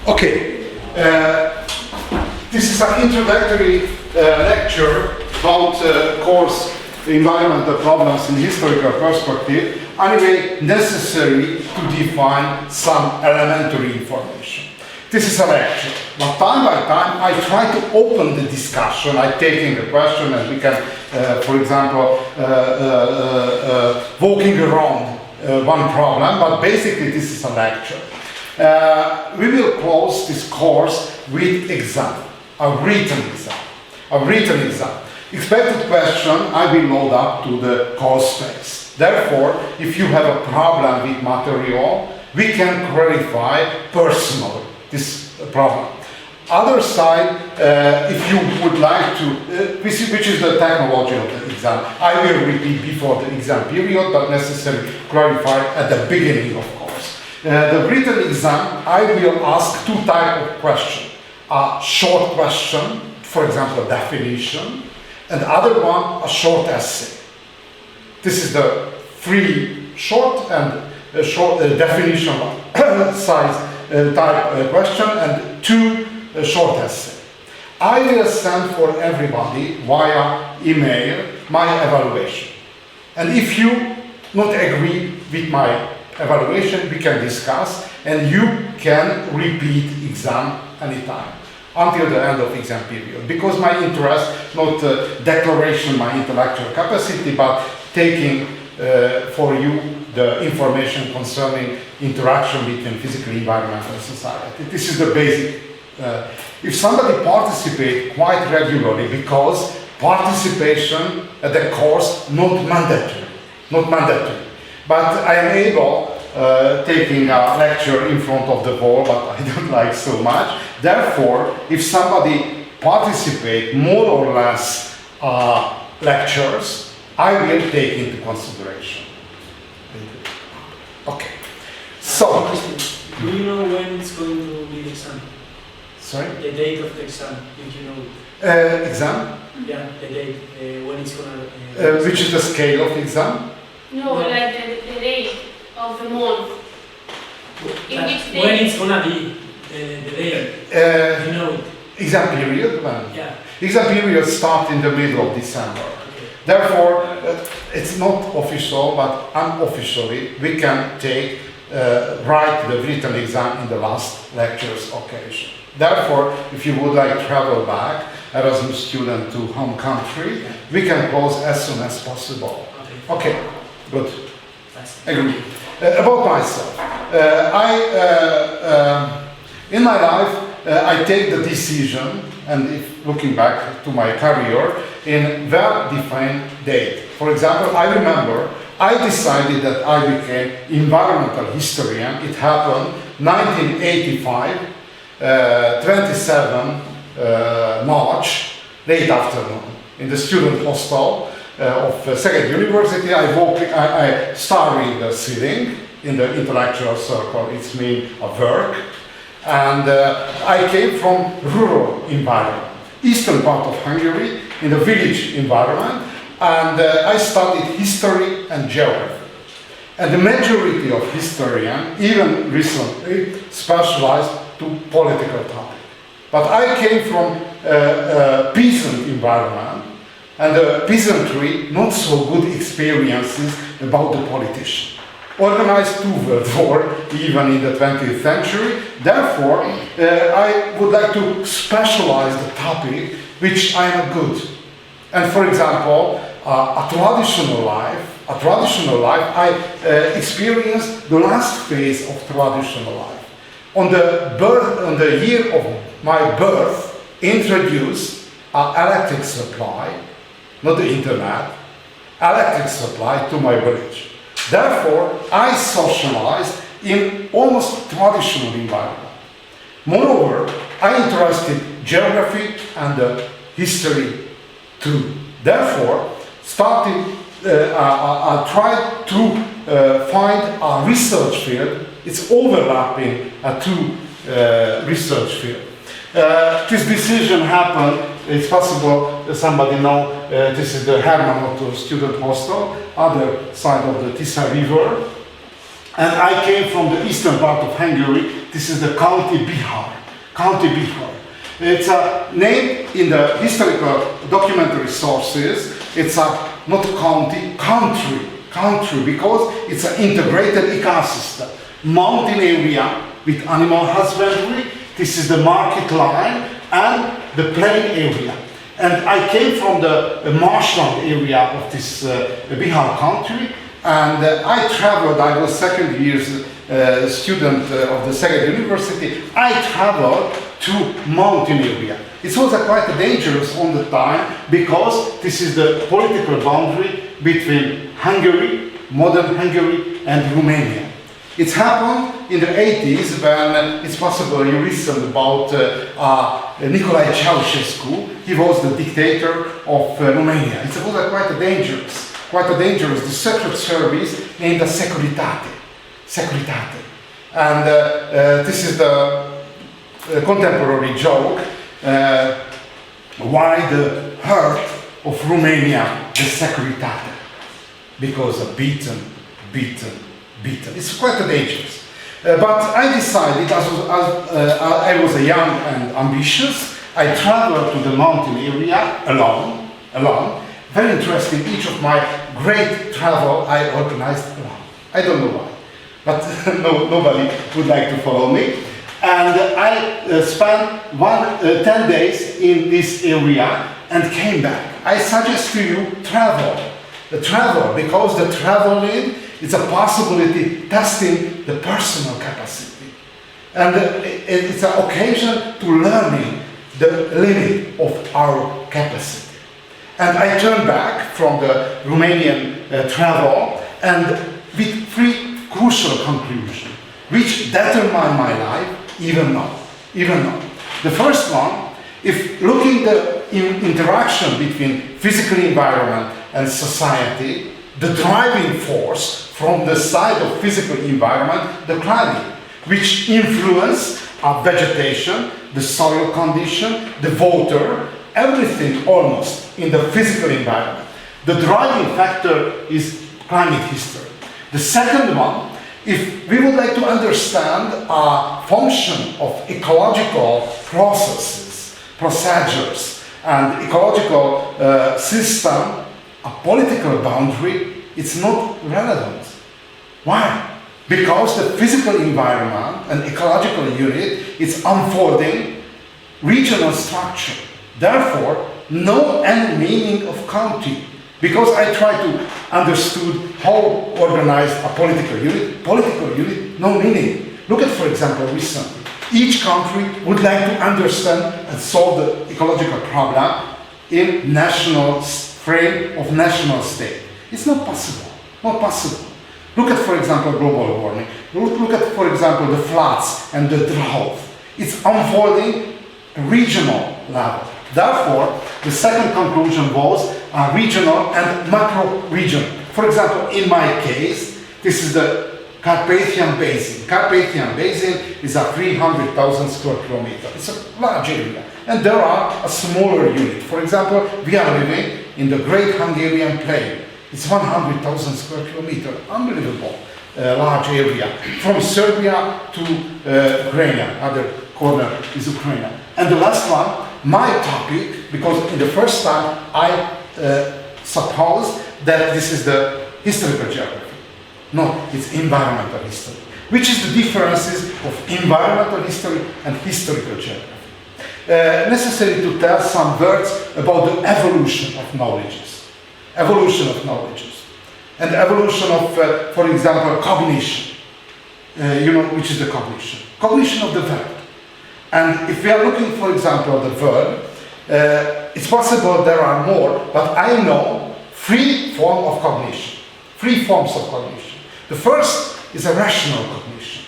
Okay, this is an introductory lecture about course environmental problems in historical perspective, anyway necessary to define some elementary information. This is a lecture, but time by time I try to open the discussion. I'm taking a question and we can, for example, walking around one problem, but basically this is a lecture. We will close this course with exam, a written exam. Expected question I will load up to the course space. Therefore, if you have a problem with material, we can clarify personally this problem. Other side, if you would like to, which is the technology of the exam, I will repeat before the exam period, but necessarily clarify at the beginning of course. The written exam, I will ask two types of questions. A short question, for example, a definition, and the other one, a short essay. This is the three short and short definition size type question and two short essay. I will send for everybody via email my evaluation. And if you not agree with my evaluation, we can discuss and you can repeat exam anytime until the end of exam period. Because my interest, not declaration my intellectual capacity, but taking for you the information concerning interaction between physical environment and society. This is the basic. If somebody participates quite regularly, because participation at the course not mandatory, but I am able taking a lecture in front of the wall, but I don't like so much. Therefore, if somebody participates more or less lectures, I will take into consideration. Okay. So, do you know when it's going to be the exam? Sorry? The date of the exam, did you know? Exam? Yeah, the date, when it's gonna... which is the scale of exam? No, like the date of the month. In which day? When it's gonna be the date? You know it? Exam period? When? Yeah. Exam period starts in the middle of December. Okay. Therefore, it's not official, but unofficially, we can take, write the written exam in the last lecture's occasion. Therefore, if you would like to travel back, Erasmus student to home country, we can close as soon as possible. Okay, good. Agree. About myself, in my life, I take the decision, and if looking back to my career, in well-defined date. For example, I remember I decided that I became environmental historian. It happened 1985, 27 March, late afternoon, in the student hostel of Szeged University. I started the sitting in the intellectual circle. It's mean a work. And I came from rural environment, eastern part of Hungary, in the village environment, and I studied history and geography. And the majority of historians, even recently, specialized to political topic. But I came from a peasant environment, and the peasantry not so good experiences about the politician. Organized two world war, even in the 20th century. Therefore, I would like to specialize the topic which I am good. And for example, a traditional life, I experienced the last phase of traditional life. On the year of my birth, introduced electric supply, not the internet, electric supply to my village. Therefore, I socialized in almost traditional environment. Moreover, I interested geography and history too. Therefore, I tried to find a research field. It's overlapping two research fields. This decision happened. It's possible somebody know this is the Herman Otto student hostel, other side of the Tisza River. And I came from the eastern part of Hungary. This is the County Bihar. County Bihar. It's a name in the historical documentary sources. It's a not county, country, because it's an integrated ecosystem. Mountain area with animal husbandry. This is the market line and the plain area. And I came from the marshland area of this Bihar country. And I traveled, I was second year's student of the second university. I traveled to mountain area. It was quite dangerous on the time because this is the political boundary between Hungary, modern Hungary, and Romania. It happened in the 80s when it's possible you listened about Nicolae Ceausescu. He was the dictator of Romania. It was quite dangerous. The secret service named the Securitate. And this is the contemporary joke. Why the heart of Romania, the Securitate? Because of beaten. It's quite dangerous. But I decided, as I was young and ambitious, I traveled to the mountain area alone. Very interesting, each of my great travel I organized alone. I don't know why, but nobody would like to follow me. And I spent 10 days in this area and came back. I suggest to you travel, because the traveling is a possibility testing the personal capacity. And it's an occasion to learning the limit of our capacity. And I turned back from the Romanian travel and with 3 crucial conclusions, which determine my life even now. The first one, if looking the interaction between physical environment and society, the driving force from the side of physical environment, the climate, which influence our vegetation, the soil condition, the water, everything almost in the physical environment. The driving factor is climate history. The second one, if we would like to understand a function of ecological procedures, and ecological system, a political boundary, it's not relevant. Why? Because the physical environment and ecological unit is unfolding regional structure. Therefore, no end meaning of county. Because I try to understand how organized a political unit, no meaning. Look at, for example, recently. Each country would like to understand and solve the ecological problem in national frame of national state. It's not possible. Look at, for example, global warming. Look at, for example, the floods and the drought. It's unfolding regional level. Therefore, the second conclusion was a regional and macro region. For example, in my case, this is the Carpathian Basin. Carpathian Basin is a 300,000 square kilometers. It's a large area. And there are a smaller unit. For example, we are living in the Great Hungarian Plain. It's 100,000 square kilometers. Unbelievable large area. From Serbia to Ukraine. Other corner is Ukraine. And the last one, my topic, because in the first time I suppose that this is the historical geography. No, it's environmental history. Which is the differences of environmental history and historical geography. Necessary to tell some words about the evolution of knowledges. And evolution of, for example, cognition. Which is the cognition? Cognition of the verb. And if we are looking, for example, at the verb, it's possible there are more, but I know 3 forms of cognition. 3 forms of cognition. The first is a rational cognition.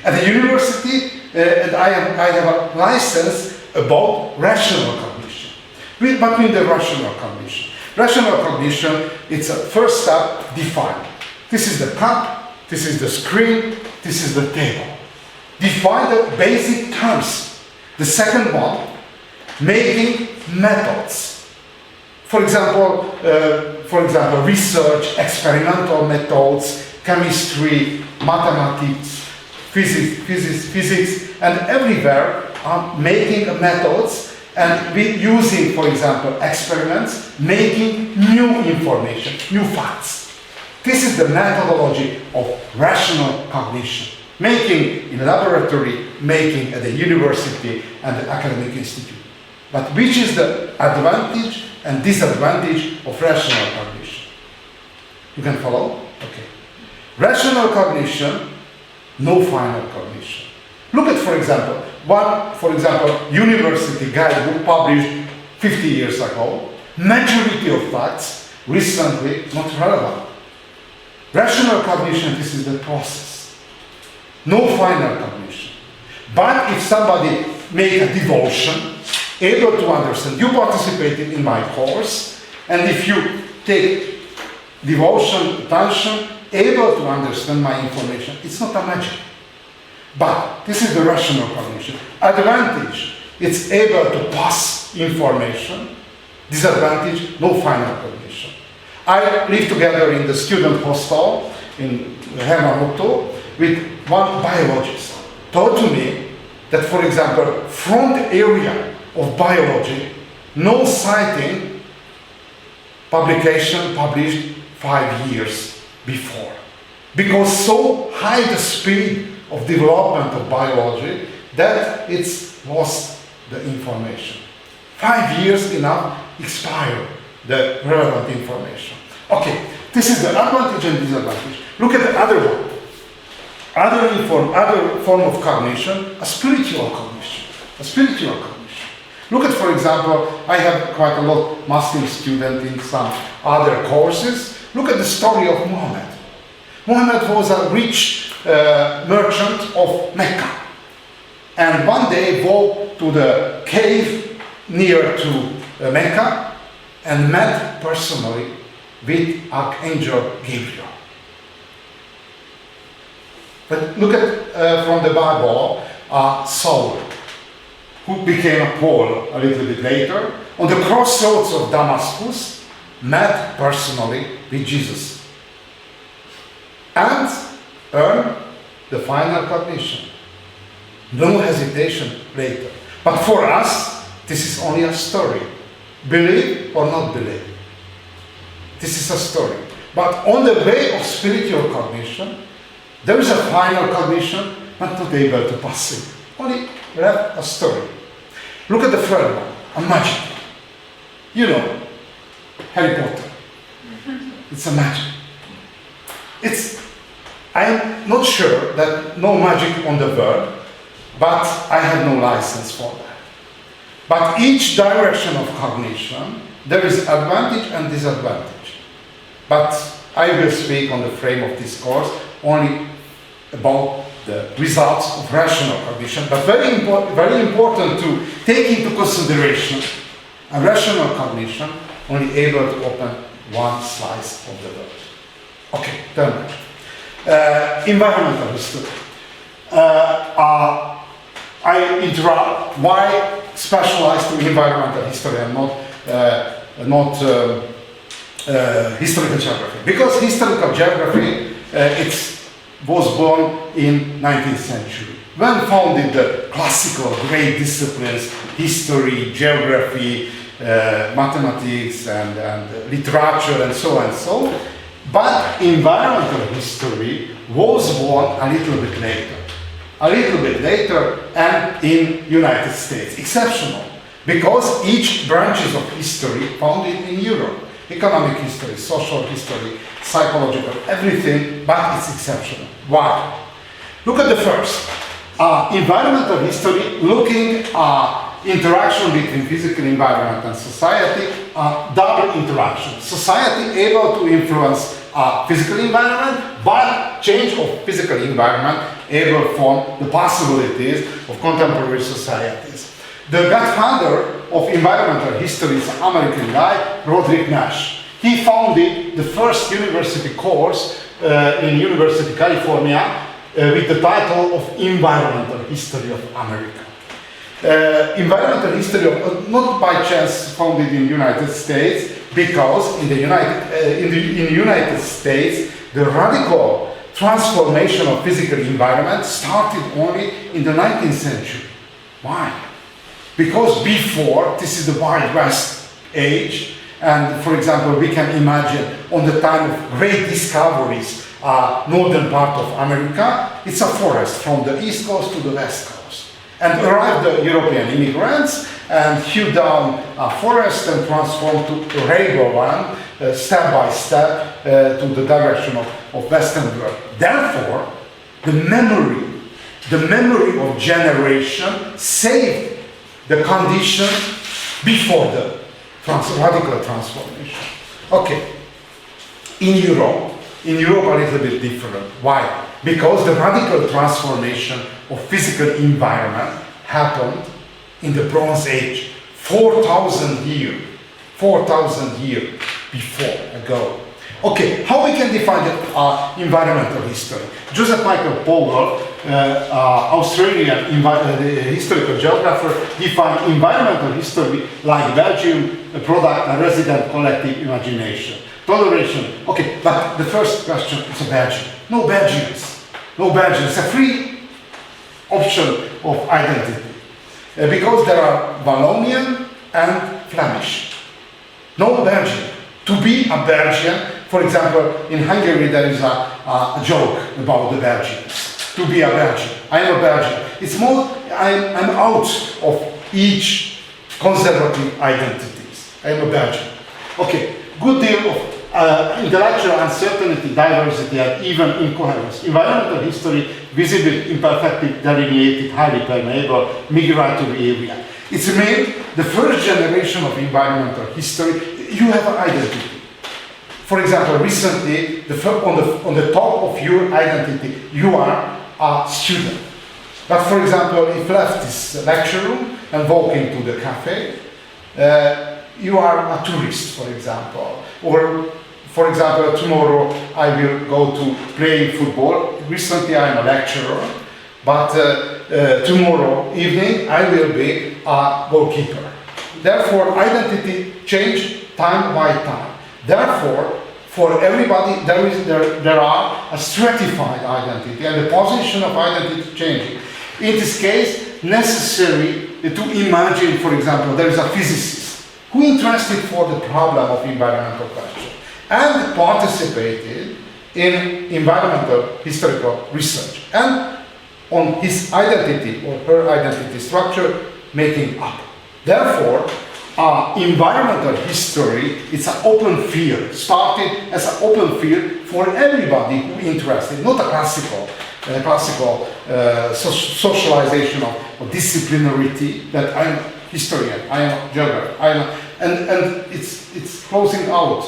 At the university, and I have a license about rational cognition. But in the rational cognition. Rational cognition, it's a first step, define. This is the cup, this is the screen, this is the table. Define the basic terms. The second one, making methods. For example, research, experimental methods, chemistry, mathematics, physics, and everywhere are making methods and using, for example, experiments, making new information, new facts. This is the methodology of rational cognition. Making in laboratory, making at the university and the academic institute. But which is the advantage and disadvantage of rational cognition? You can follow? Okay. Rational cognition, no final cognition. Look at, for example, university guidebook published 50 years ago. Majority of facts recently not relevant. Rational cognition, this is the process. No final cognition. But if somebody made a devotion, able to understand, you participated in my course, and if you take devotion, attention, able to understand my information, it's not a magic. But this is the rational cognition. Advantage, it's able to pass information. Disadvantage, no final cognition. I live together in the student hostel in Hemamoto with one biologist. Told to me that, for example, front area of biology, no citing publication published 5 years before. Because so high the speed of development of biology that it's lost the information. 5 years enough expire the relevant information. Okay, this is the advantage and disadvantage. Look at the other one. Other form of cognition, a spiritual cognition. A spiritual cognition. Look at, for example, I have quite a lot of Muslim students in some other courses. Look at the story of Muhammad. Muhammad was a rich merchant of Mecca. And one day walked to the cave near to Mecca and met personally with Archangel Gabriel. But look at, from the Bible, Saul, who became a Paul a little bit later, on the crossroads of Damascus, met personally with Jesus. And earned the final cognition. No hesitation later. But for us, this is only a story. Believe or not believe. This is a story. But on the way of spiritual cognition, there is a final cognition, but not able to pass it. Only read a story. Look at the third one, a magic. You know, Harry Potter. It's a magic. I'm not sure that no magic on the world, but I have no license for that. But each direction of cognition, there is advantage and disadvantage. But I will speak on the frame of this course only about the results of rational cognition, but very important to take into consideration a rational cognition only able to open one slice of the world. Okay, turn back. Environmental history. I interrupt. Why specialized in environmental history and not historical geography? Because historical geography was born in 19th century. When founded the classical great disciplines, history, geography, mathematics, and literature, and so on and so. But environmental history was born a little bit later. A little bit later, and in United States. Exceptional. Because each branches of history founded in Europe. Economic history, social history, psychological, everything, but it's exceptional. Why? Look at the first. Environmental history, looking at interaction between physical environment and society, double interaction. Society able to influence physical environment, but change of physical environment able to form the possibilities of contemporary societies. The godfather of environmental history is an American guy, Roderick Nash. He founded the first university course in University of California with the title of Environmental History of America. Environmental history of, not by chance founded in the United States, because in the United States the radical transformation of physical environment started only in the 19th century. Why? Because before, this is the Wild West age, and for example, we can imagine on the time of great discoveries, northern part of America, it's a forest from the east coast to the west coast. And arrived the European immigrants and hewed down a forest and transformed to rainbow land, step by step, to the direction of Western world. Therefore, the memory of generation saved the condition before the radical transformation. Okay, in Europe a little bit different. Why? Because the radical transformation of physical environment happened in the Bronze Age, 4,000 years before ago. Okay, how we can define the environmental history? Joseph Michael Powell, Australian historical geographer, defined environmental history like Belgium, a product and resident collective imagination. Toleration. Okay, but the first question is a Belgian. No Belgians. No Belgians. It's a free option of identity. Because there are Wallonian and Flemish. No Belgian. To be a Belgian, for example, in Hungary there is a joke about the Belgians. To be a Belgian. I am a Belgian. It's more, I'm out of each conservative identities. I am a Belgian. Okay, good deal of intellectual uncertainty, diversity, and even incoherence. Environmental history, visible, imperfectly delineated, highly permeable, migratory area. It's meant the first generation of environmental history, you have an identity. For example, recently, on the top of your identity, you are a student. But for example, if left this lecture room and walk into the cafe, you are a tourist, for example. Or, for example, tomorrow I will go to play football. Recently I am a lecturer, but tomorrow evening I will be a goalkeeper. Therefore, identity change time by time. Therefore, for everybody there are a stratified identity, and the position of identity changing. In this case, necessary to imagine, for example, there is a physicist who interested for the problem of environmental question and participated in environmental historical research, and on his identity or her identity structure making up. Therefore, environmental history, it's an open field, started as an open field for everybody who interested, not a classical socialization of disciplinarity, that I'm a historian, I am a geographer, and it's closing out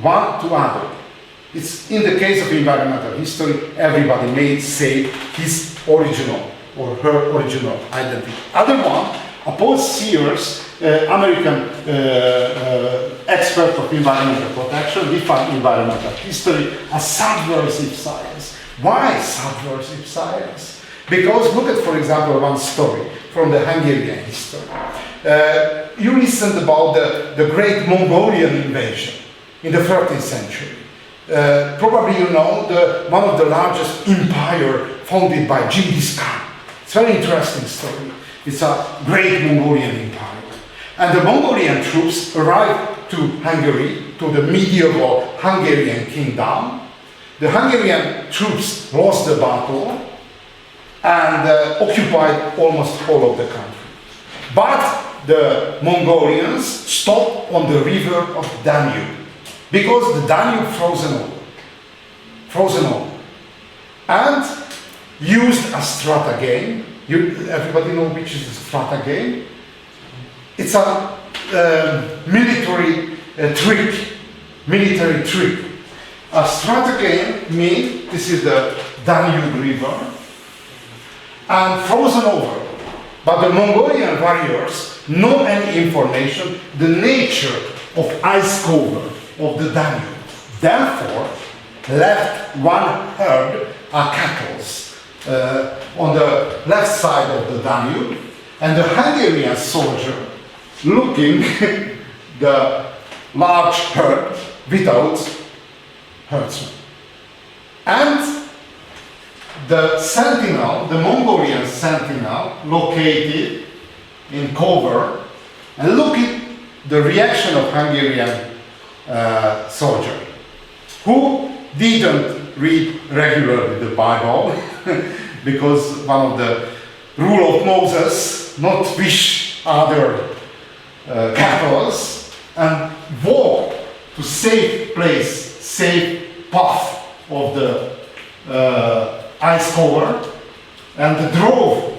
one to other. It's in the case of environmental history, everybody may say his original or her original identity. Other one, Paul Sears, American expert of environmental protection, defined environmental history as subversive science. Why subversive science? Because look at, for example, one story from the Hungarian history. You listened about the great Mongolian invasion in the 13th century. Probably you know one of the largest empire founded by Genghis Khan. It's a very interesting story. It's a great Mongolian empire. And the Mongolian troops arrived to Hungary, to the medieval Hungarian kingdom. The Hungarian troops lost the battle and occupied almost all of the country. But the Mongolians stopped on the river of Danube because the Danube frozen over, and used a stratagem. Everybody know which is the stratagem? It's a military trick. A stratagem means this is the Danube River and frozen over. But the Mongolian warriors know any information, the nature of ice cover of the Danube. Therefore, left one herd of cattle on the left side of the Danube, and the Hungarian soldier looking the large herd without herdsmen. And the sentinel, the Mongolian sentinel, located in cover, and look at the reaction of Hungarian soldier, who didn't read regularly the Bible, because one of the rule of Moses, not wish other capitals, and walk to safe place, safe path of the ice cover, and drove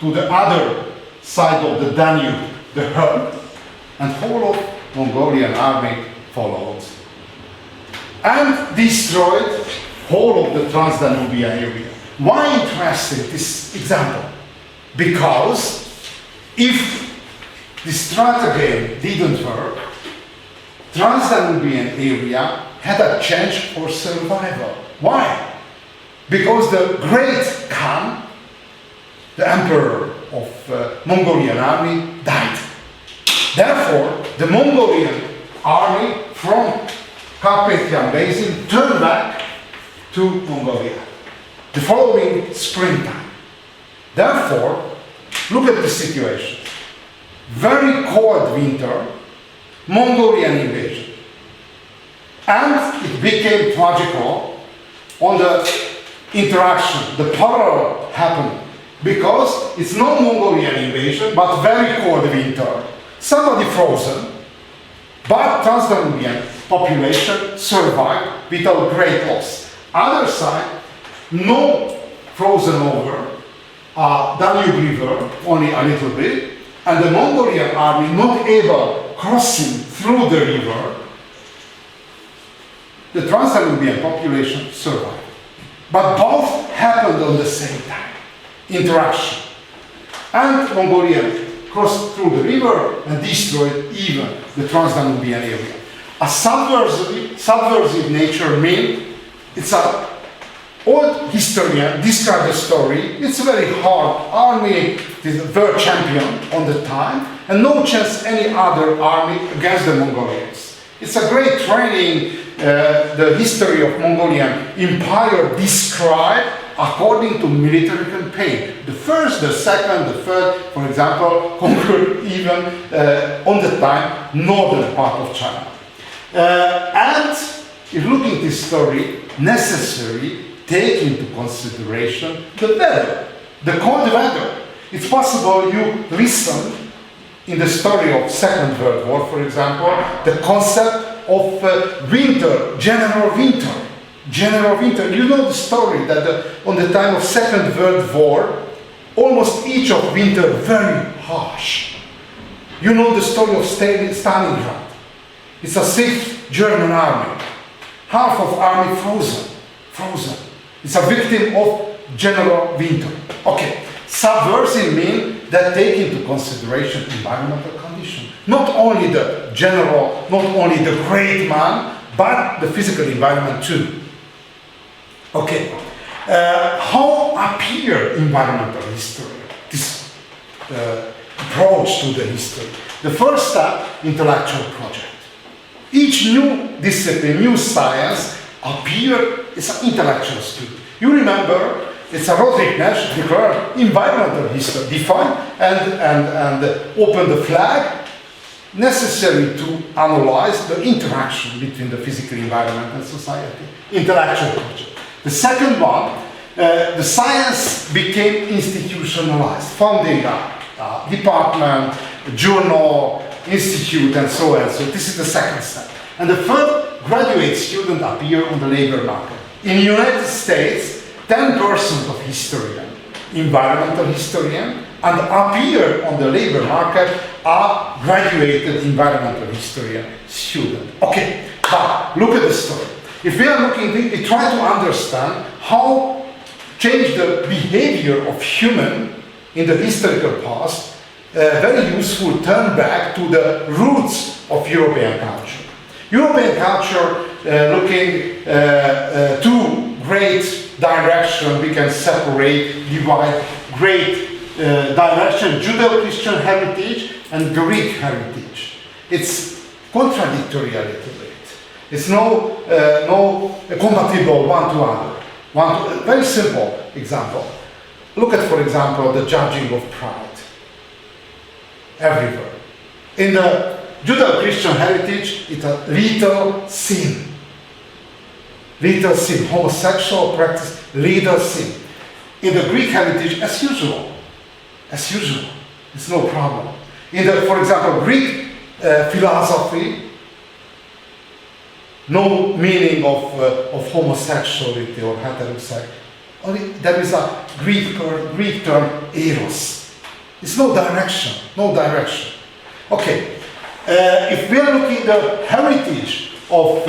to the other side of the Danube, the herd, and whole of Mongolian army followed, and destroyed whole of the Trans-Danubian area. Why interesting this example? Because if the strategy didn't work, Trans-Danubian area had a chance for survival. Why? Because the great Khan, the emperor of Mongolian army, died. Therefore, the Mongolian army from Carpathian Basin turned back to Mongolia the following springtime. Therefore, look at the situation. Very cold winter, Mongolian invasion. And it became tragical on the interaction, the parallel happened, because it's not Mongolian invasion, but very cold winter. Somebody frozen, but Trans-Danubian population survived without great loss. Other side, no frozen over, Danube River, only a little bit, and the Mongolian army not able crossing through the river. The Trans-Danubian population survived. But both happened on the same time, interaction. And Mongolian crossed through the river and destroyed even the Trans-Danubian area. A subversive nature means it's a old historian described the story. It's a very hard army, the world champion on the time, and no chance any other army against the Mongolians. It's a great training. The history of Mongolian empire described according to military campaign. The first, the second, the third, for example, conquered even on the time northern part of China. And if looking at this story, necessary take into consideration the weather, the cold weather. It's possible you listen in the story of Second World War, for example, the concept of winter, general winter. General winter. You know the story that on the time of Second World War, almost each of winter very harsh. You know the story of Stalingrad. It's a sick German army. Half of army frozen. It's a victim of general winter. Okay, subversive means that take into consideration environmental conditions. Not only the general, not only the great man, but the physical environment too. Okay, how appear environmental history? This approach to the history. The first step, intellectual project. Each new discipline, new science appear as an intellectual student. You remember, it's a Roderick Nash declared environmental history, define and open the flag, necessary to analyze the interaction between the physical environment and society. Intellectual project. The second one, the science became institutionalized, founding a department, a journal, institute, and so on. So this is the second step. And the third, graduate student appear on the labor market. In the United States, 10% of historian, environmental historian, and appear on the labor market are graduated environmental historian student. Okay, but look at the story. If we are looking, we try to understand how change the behavior of human in the historical past, very useful turn back to the roots of European culture. European culture looking two great directions we can separate, divide, great direction, Judeo-Christian heritage and Greek heritage. It's contradictory a little bit. It's no compatible one to other. A very simple example. Look at, for example, the judging of pride. Everywhere. In the Judeo-Christian heritage, it's a lethal sin. Lethal sin. Homosexual practice, lethal sin. In the Greek heritage, as usual. As usual. It's no problem. In the, for example, Greek philosophy, no meaning of homosexuality or heterosexuality. Only there is a Greek term, eros. It's no direction, no direction. Okay, if we are looking at the heritage of,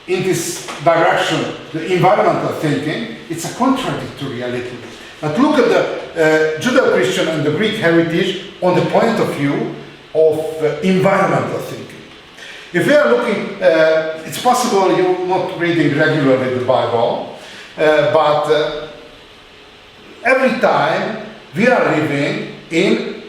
in this direction, the environmental thinking, it's a contradictory a little bit. But look at the Judeo-Christian and the Greek heritage on the point of view of environmental thinking. If we are looking, it's possible you're not reading regularly the Bible, but every time we are living in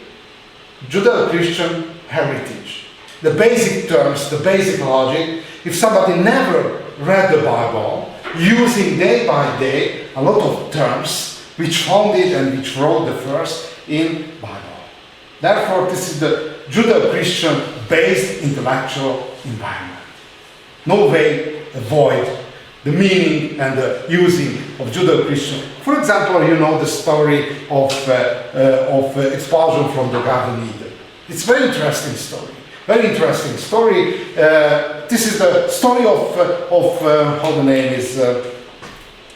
Judeo-Christian heritage. The basic terms, the basic logic, if somebody never read the Bible, using day by day a lot of terms which founded and which wrote the first in Bible. Therefore, this is the Judeo-Christian based intellectual environment. No way avoid the meaning and the using of Judeo-Christian. For example, you know the story of expulsion from the Garden of Eden. It's a very interesting story. Very interesting story. This is the story of how the name is,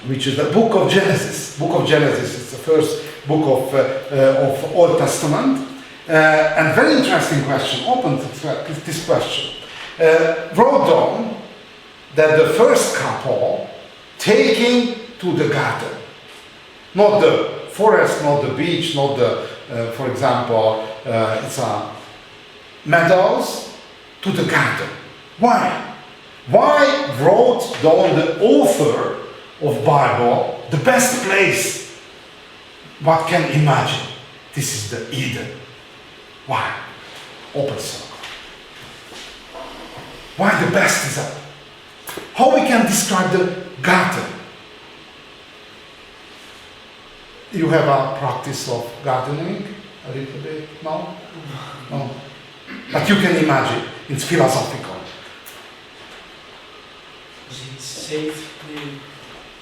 which is the Book of Genesis. Book of Genesis. It's the first book of Old Testament. And very interesting question. Open to this question. Wrote down that the first couple taking to the garden, not the forest, not the beach, not the, for example, it's a meadows, to the garden. Why? Why wrote down the author of Bible the best place what can imagine? This is the Eden. Why? Open circle. Why the best is that? How we can describe the garden? You have a practice of gardening a little bit? No? No. But you can imagine, it's philosophical. Because it's safe.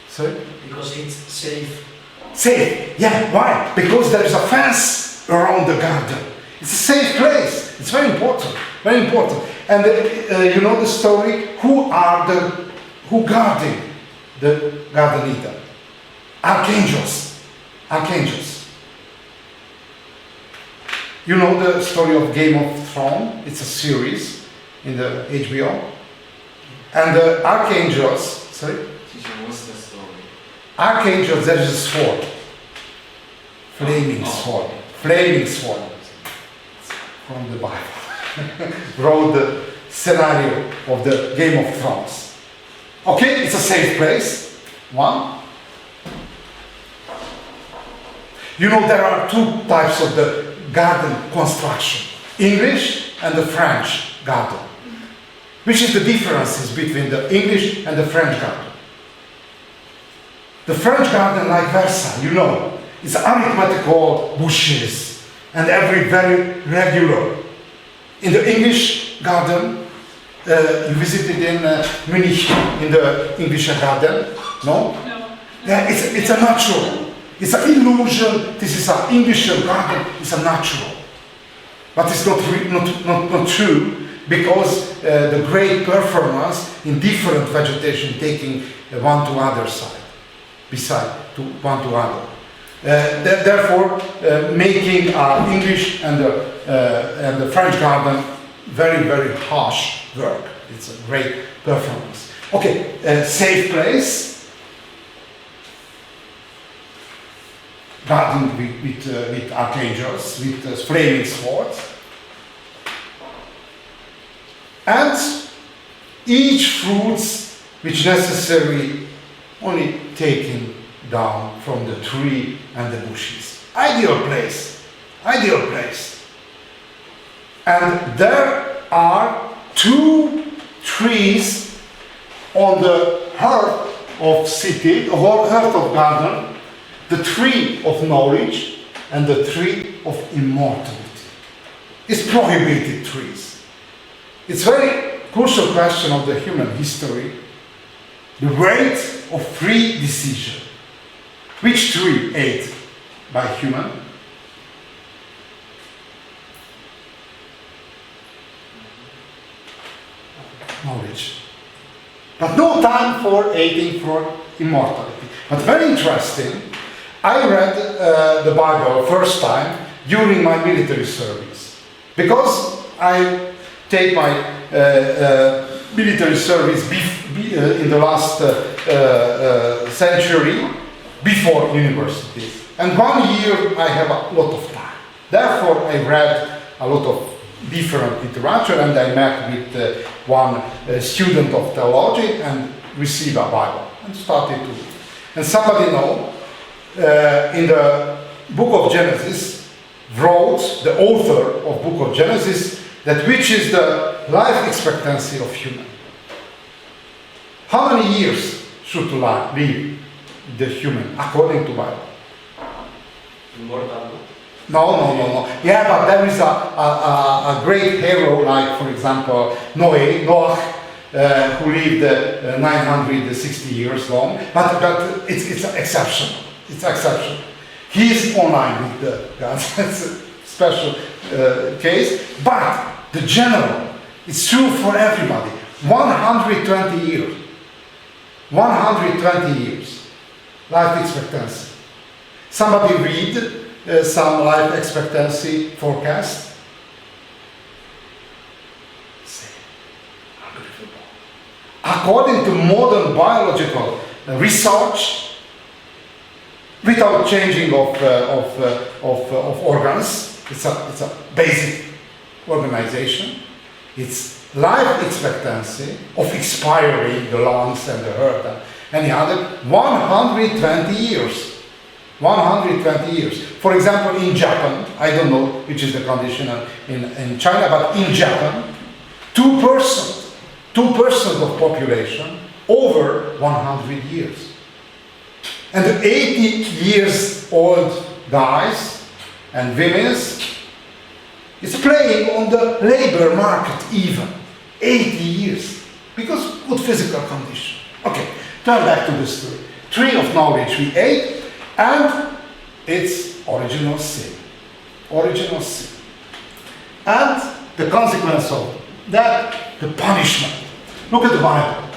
Sorry? Because it's safe. Safe, yeah, why? Because there is a fence around the garden. It's a safe place. It's very important, very important. And you know the story, who guarding the Garden Eden? Archangels. Archangels. You know the story of Game of Thrones? It's a series in the HBO. And the archangels, sorry? What's the story? Archangels, there is a sword. Flaming sword. Flaming sword. From the Bible. Wrote the scenario of the Game of Thrones. Okay, it's a safe place. One. You know there are two types of the garden construction. English and the French garden. Which is the differences between the English and the French garden? The French garden, like Versailles, you know, it's arithmetical bushes and every very regular. In the English garden, you visited in Munich in the English garden, no? No. Yeah, it's a natural. It's an illusion. This is an English garden. It's a natural, but it's not true. Because the great performance in different vegetation taking one to other side, beside to one to other. Therefore, making English and the French garden very, very harsh work. It's a great performance. Okay, safe place. Garden with archangels, with flaming swords. And each fruits which necessary only taken down from the tree and the bushes. Ideal place. Ideal place. And there are two trees on the heart of city, the whole earth of garden, the tree of knowledge and the tree of immortality. It's prohibited trees. It's very crucial question of the human history, the weight of free decision. Which tree ate by human? Knowledge. But no time for aiming for immortality. But very interesting, I read the Bible first time during my military service. Because I take my military service in the last century before university. And 1 year I have a lot of time. Therefore I read a lot of different literature, and I met with one student of theology and received a Bible and started to read. And somebody know in the book of Genesis wrote the author of book of Genesis that which is the life expectancy of human. How many years should live the human according to Bible? Immortal. No. Yeah, but there is a great hero, like for example Noah, who lived 960 years long. But it's exceptional. It's exceptional. He is online with the God. That's a special case. But the general, it's true for everybody. 120 years. 120 years life expectancy. Somebody read some life expectancy forecast? According to modern biological research, without changing of organs, it's a basic organization. It's life expectancy of expiring the lungs and the heart and any other 120 years. 120 years. For example, in Japan, I don't know which is the condition in China, but in Japan, 2% of population over 100 years. And the 80 years old guys and women is playing on the labor market even. 80 years. Because good physical condition. Okay, turn back to the story. Tree of knowledge we ate. And it's original sin. Original sin. And the consequence of that, the punishment. Look at the Bible.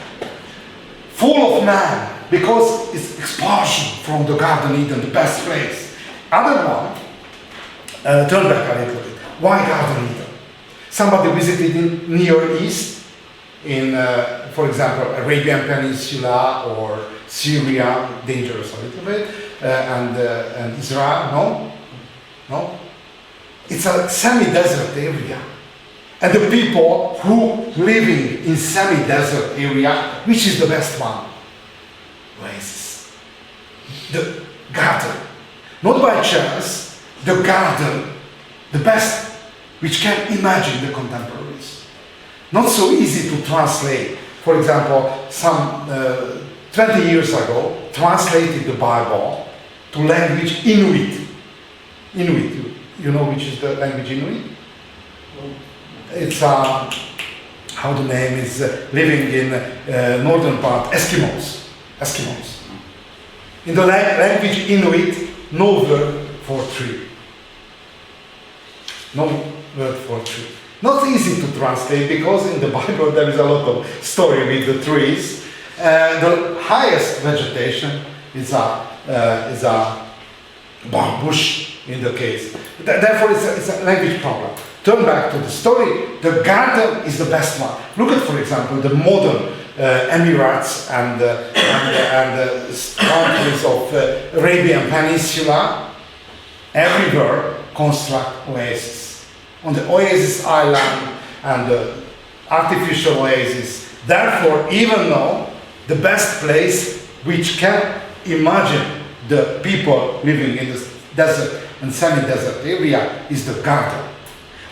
Full of man, because it's expulsion from the Garden Eden, the best place. Other one, turn back a little bit. Why Garden Eden? Somebody visited in Near East, in, for example, Arabian Peninsula or Syria, dangerous a little bit. And Israel, no. It's a semi-desert area. And the people who living in semi-desert area, which is the best one? Oasis. The garden. Not by chance, the garden, the best, which can imagine the contemporaries. Not so easy to translate. For example, some 20 years ago, translated the Bible to language Inuit. Inuit, you know which is the language Inuit? It's, how the name is, living in northern part, Eskimos. In the language Inuit, no word for tree. No word for tree. Not easy to translate because in the Bible there is a lot of story with the trees. The highest vegetation is a bush in the case. Therefore, it's a language problem. Turn back to the story. The garden is the best one. Look at, for example, the modern Emirates and countries of Arabian Peninsula. Everywhere construct oases. On the oasis island and the artificial oasis. Therefore, even though the best place which can imagine the people living in the desert and semi-desert area is the garden.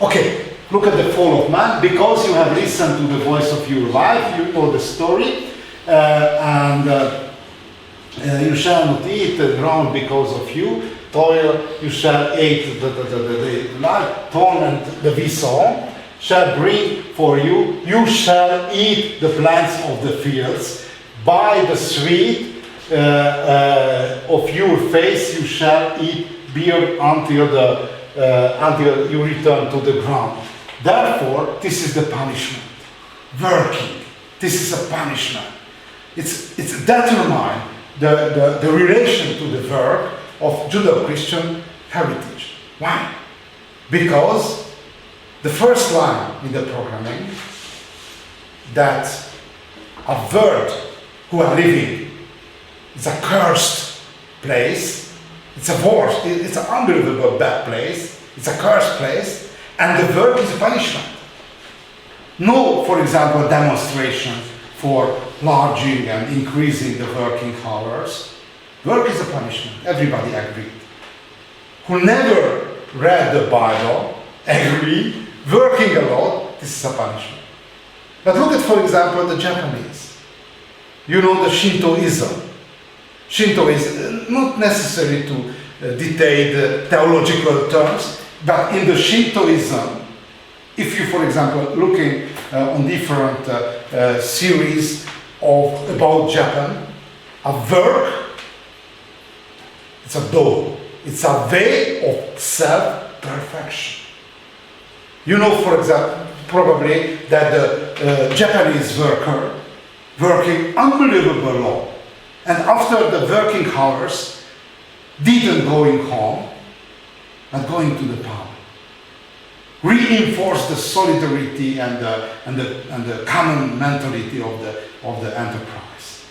Okay, look at the fall of man. Because you have listened to the voice of your life, you know the story, and you shall not eat the ground because of you, toil, you shall eat the live, thorn and the whistle shall bring for you, you shall eat the plants of the fields, by the sweet of your face you shall eat beer until you return to the ground. Therefore, this is the punishment. Working. This is a punishment. It's determined the relation to the work of Judeo-Christian heritage. Why? Because the first line in the programming, that a world who are living is a cursed place, it's a worse, it's an unbelievable bad place, it's a cursed place, and the work is a punishment. No, for example, demonstration for enlarging and increasing the working hours. Work is a punishment, everybody agreed. Who never read the Bible agree, working a lot, this is a punishment. But look at, for example, the Japanese. You know the Shintoism. Shinto is not necessary to detail the theological terms, but in the Shintoism, if you, for example, looking on different series about Japan, a work, it's a do. It's a way of self-perfection. You know, for example, probably that the Japanese worker working unbelievable long, and after the working hours, didn't going home, but going to the pub. Reinforce the solidarity and the common mentality of the enterprise.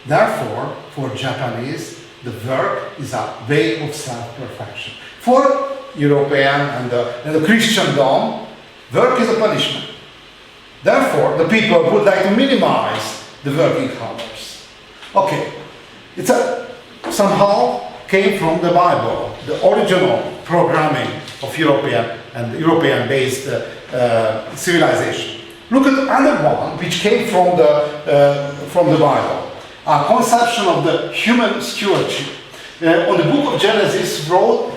Therefore, for Japanese, the work is a way of self-perfection. For European and the Christendom, work is a punishment. Therefore, the people would like to minimize the working hours. Okay, it's somehow came from the Bible, the original programming of European and European-based civilization. Look at another one which came from the Bible, a conception of the human stewardship. On the book of Genesis, Lord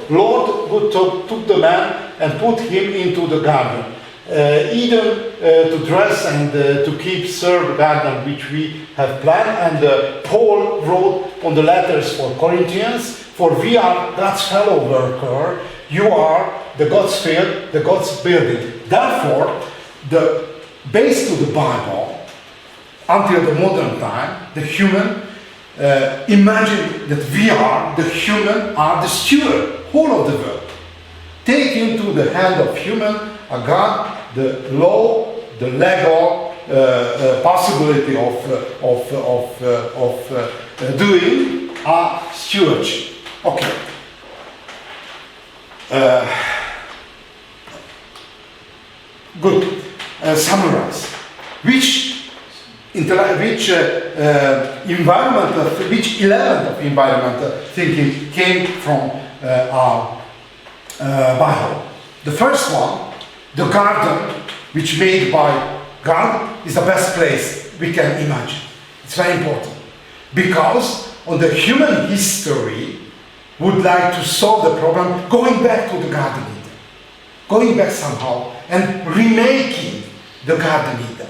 took the man and put him into the garden, Eden, to dress and to serve the garden which we have planned. And Paul wrote on the letters for Corinthians, for we are God's fellow worker, you are the God's field, the God's building. Therefore, the base to the Bible, until the modern time, the human, imagine that we are, the human, are the steward, whole of the world. Take into the hand of human, a God, the law, the legal possibility of doing a stewardship. Okay. Good. Summarize. Which element of environmental thinking came from our Bible? The first one, the garden, which made by God, is the best place we can imagine. It's very important. Because on the human history would like to solve the problem going back to the Garden Eden. Going back somehow and remaking the Garden Eden.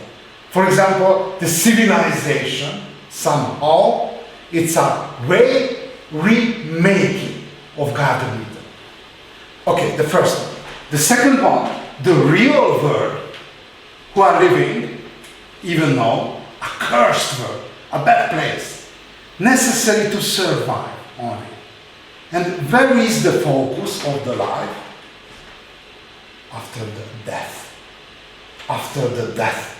For example, the civilization, somehow, it's a way remaking of Garden Eden. Okay, the first one. The second one, the real world who are living, even now, a cursed world, a bad place, necessary to survive only. And where is the focus of the life? After the death. After the death.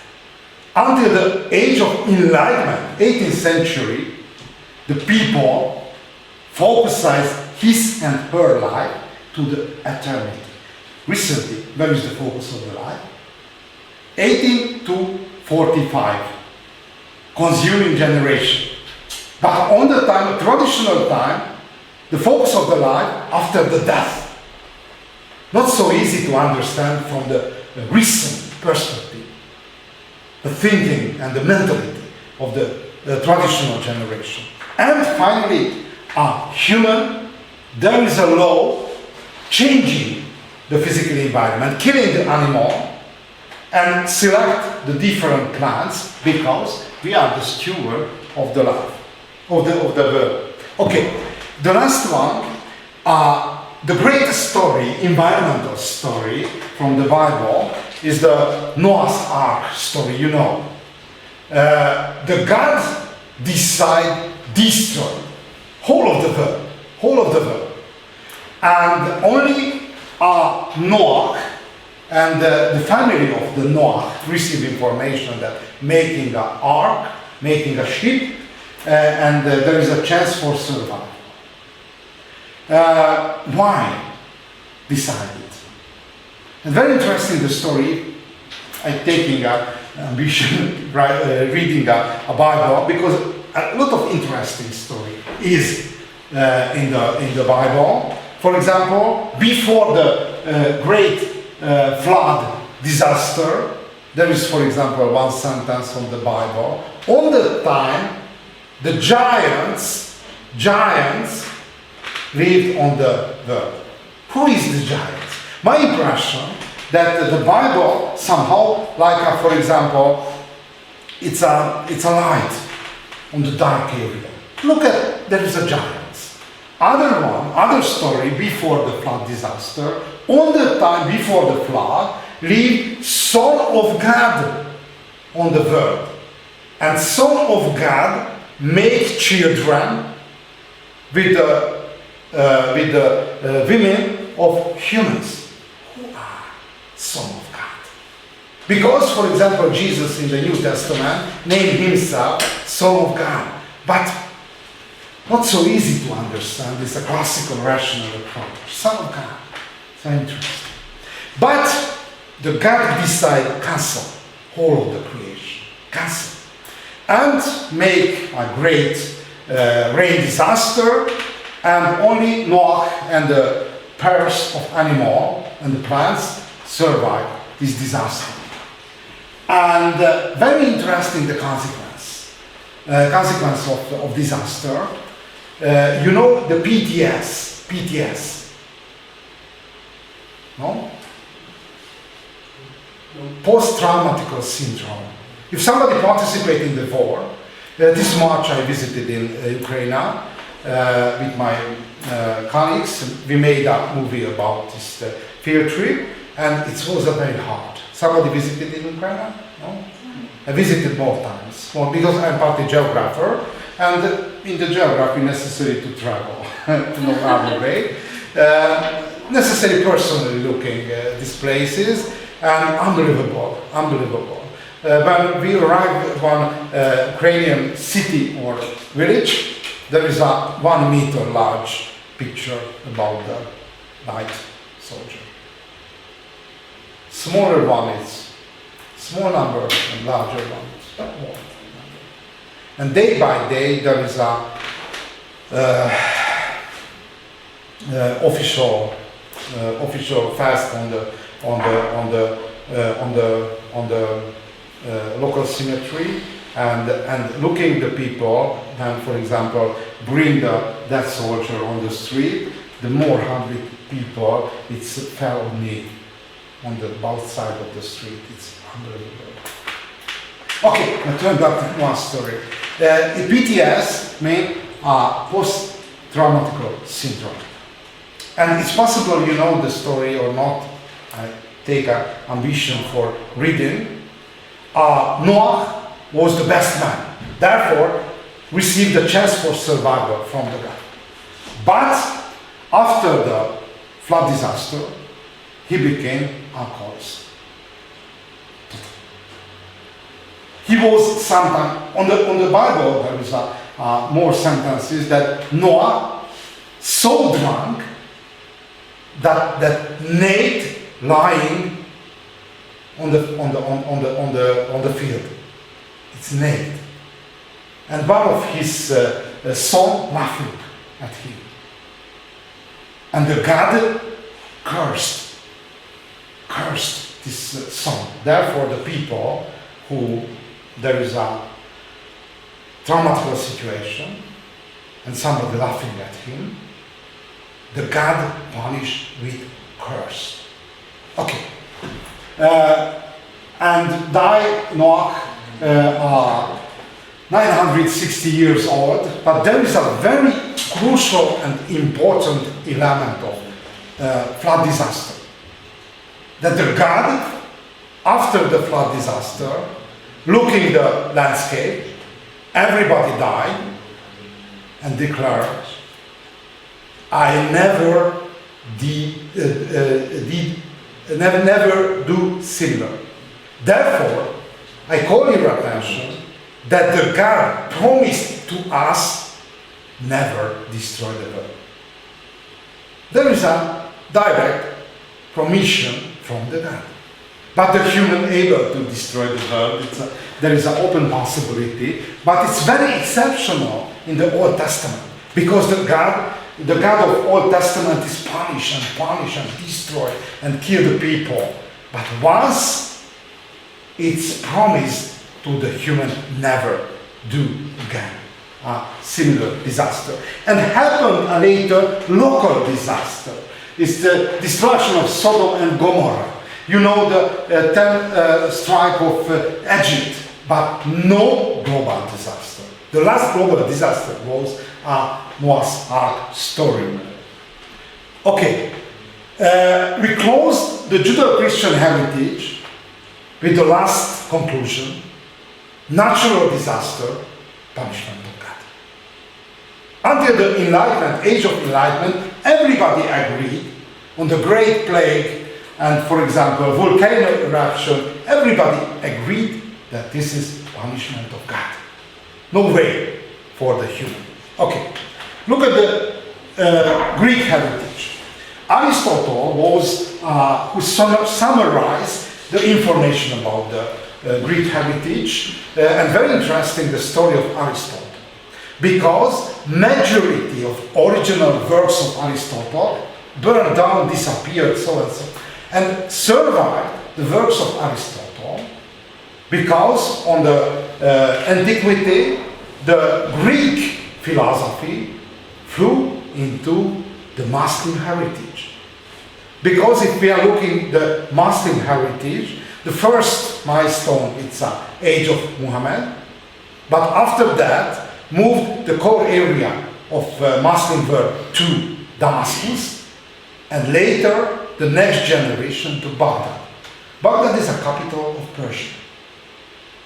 Until the age of enlightenment, 18th century, the people focused his and her life to the eternity. Recently, where is the focus of the life? 18 to 45, consuming generation. But on the time, traditional time, the focus of the life after the death. Not so easy to understand from the recent perspective. The thinking and the mentality of the traditional generation. And finally, a human, there is a law changing the physical environment, killing the animal, and select the different plants because we are the steward of the life, of the world. Okay, the last one, the greatest story, environmental story from the Bible is the Noah's Ark story, you know. The God decide destroy whole of the world. And only Noah and the family of the Noah receive information that making an ark, making a ship, and there is a chance for survival. Why decided? And very interesting the story. I'm taking a ambition reading a Bible because a lot of interesting story is in the Bible. For example, before the great flood disaster, there is, for example, one sentence from the Bible. All the time, the giants lived on the earth. Who is the giants? My impression that the Bible somehow, like for example, it's a light on the dark area. Look at, there is a giants. Other story before the flood disaster. All the time before the flood, lived Son of God on the earth, and Son of God make children with the women of humans who are Son of God. Because, for example, Jesus in the New Testament named himself Son of God, but not so easy to understand. It's a classical rational approach. Son of God. So interesting. But the God decide cancel whole of the creation. Cancel. And make a great rain disaster, and only Noah and the pairs of animal and the plants survive this disaster. And very interesting the consequence of disaster. You know the PTS. No? Post-traumatic syndrome. If somebody participates in the war, this March I visited in Ukraine with my colleagues. We made a movie about this field trip, and it was very hard. Somebody visited in Ukraine? No? I visited more times because I'm part of geographer, and in the geography necessary to travel to know other way. Necessary personally looking these places, and unbelievable. When we arrived at one Ukrainian city or village, there is a 1 meter large picture about the light soldier. Smaller one is small number and larger one is more number. And day by day there is a official fast on the local cemetery, and looking the people, and for example bring the dead soldier on the street, the more hungry people, it's fell on me on the both side of the street. It's unbelievable. Okay, I turn back to one story. PTS means post-traumatic syndrome. And it's possible you know the story or not. I take an ambition for reading. Noah was the best man. Therefore, received the chance for survival from the God. But after the flood disaster, he became alcoholic. He was sometimes, on the Bible there is more sentences that Noah so drunk that naked lying on the field. It's naked. And one of his son laughing at him. And the God cursed this son. Therefore the people who there is a traumatic situation, and somebody laughing at him, the God punished with curse. Okay. And Noah are 960 years old, but there is a very crucial and important element of flood disaster. That the God, after the flood disaster, looking the landscape, everybody died, and declared, I never never do similar. Therefore, I call your attention that the God promised to us never destroy the world. There is a direct permission from the God. But the human able to destroy the world, there is an open possibility, but it's very exceptional in the Old Testament, because the God of Old Testament is punish and destroy and kill the people. But once it's promised to the human, never do again a similar disaster. And happened a later local disaster. It's the destruction of Sodom and Gomorrah. You know the 10 strike of Egypt, but no global disaster. The last global disaster was Noah's Ark story. Okay, we closed the Judeo-Christian heritage with the last conclusion: natural disaster, punishment of God. Until the Enlightenment, age of Enlightenment, everybody agreed on the Great Plague and, for example, volcano eruption. Everybody agreed that this is punishment of God. No way for the human. Okay, look at the Greek heritage. Aristotle was who summarized the information about the Greek heritage, and very interesting the story of Aristotle, because majority of original works of Aristotle burned down, disappeared, so and so, and survived the works of Aristotle because on the antiquity the Greek philosophy flew into the Muslim heritage. Because if we are looking the Muslim heritage, the first milestone it's the age of Muhammad, but after that moved the core area of Muslim world to Damascus, and later the next generation to Baghdad. Baghdad is a capital of Persia.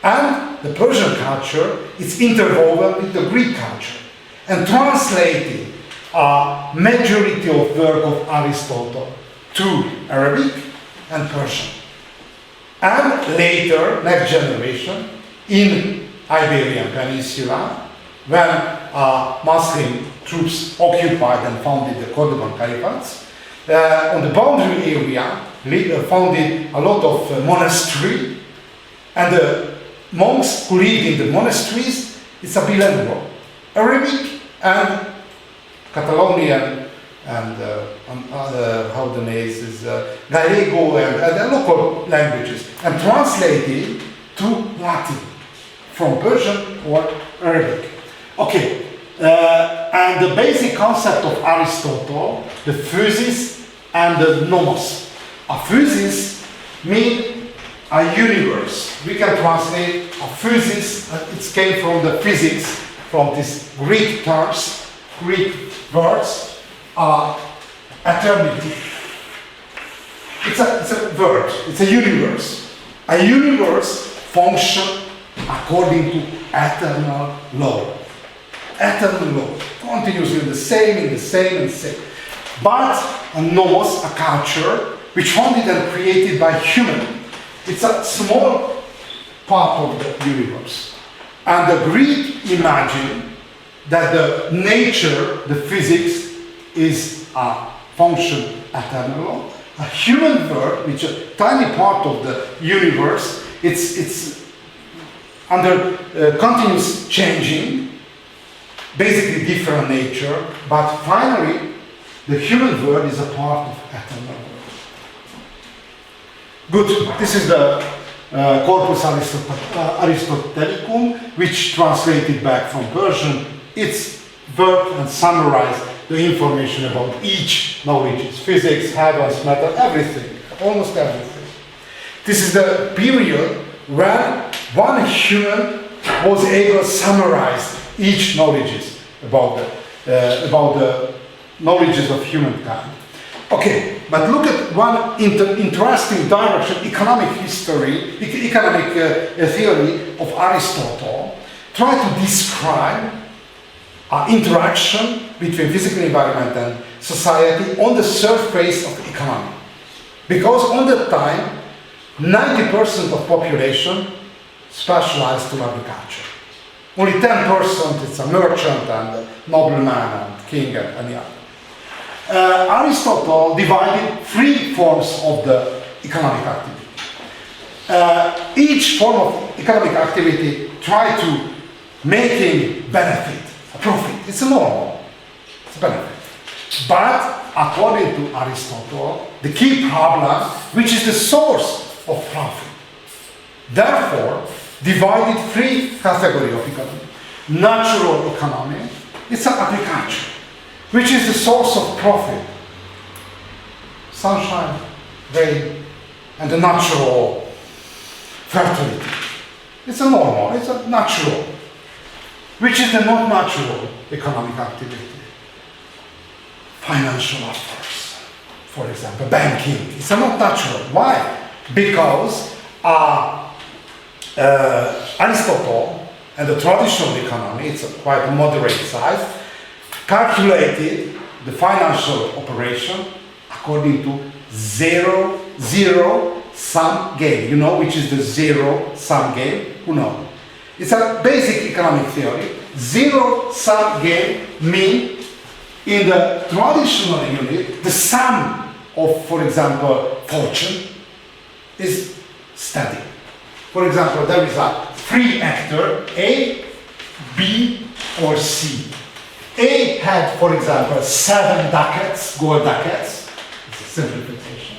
And the Persian culture is interwoven with the Greek culture and translated a majority of work of Aristotle to Arabic and Persian. And later, next generation, in Iberian Peninsula, when Muslim troops occupied and founded the Cordoban Caliphates, on the boundary area, founded a lot of monasteries, and the monks who lived in the monasteries, it's a bilingual, Arabic and Catalonian, and how the name is, Gallego and local languages, and translated to Latin from Persian or Arabic. Okay, and the basic concept of Aristotle, the physis and the nomos. A physis means a universe. We can translate a physis, it came from the physics, from these Greek terms, Greek words, eternity. It's a word, it's a universe. A universe functions according to eternal law. Eternal law, continuously the same. But a nomos, a culture, which founded and created by human. It's a small part of the universe. And the Greek imagined that the nature, the physics, is a function eternal law. A human world, which is a tiny part of the universe, it's under continuous changing, basically different nature, but finally the human world is a part of eternal world. Good, this is the Corpus Aristotelicum, which translated back from Persian. It's worked and summarized the information about each knowledge, physics, heavens, matter, everything, almost everything. This is the period when one human was able to summarize each knowledge about the knowledges of humankind. Okay, but look at one interesting direction, economic history, economic theory of Aristotle. Try to describe interaction between physical environment and society on the surface of the economy. Because on that time, 90% of population specialized to agriculture. Only 10% it's a merchant and a nobleman and king and any other. Aristotle divided three forms of the economic activity. Each form of economic activity tried to making benefit, a profit. It's a normal, it's a benefit. But according to Aristotle, the key problem, which is the source of profit, therefore divided three categories of economy. Natural economy, it's an agriculture, which is the source of profit. Sunshine, rain, and the natural fertility. It's a normal, it's a natural. Which is the non-natural economic activity? Financial affairs, for example, banking. It's not natural. Why? Because Aristotle and the traditional economy, it's a quite moderate size, calculated the financial operation according to zero-sum game. You know which is the zero-sum game? Who knows? It's a basic economic theory. Zero-sum game means in the traditional unit, the sum of, for example, fortune is steady. For example, there is a three actor, A, B, or C. A had, for example, 7 ducats, gold ducats. It's a simplification.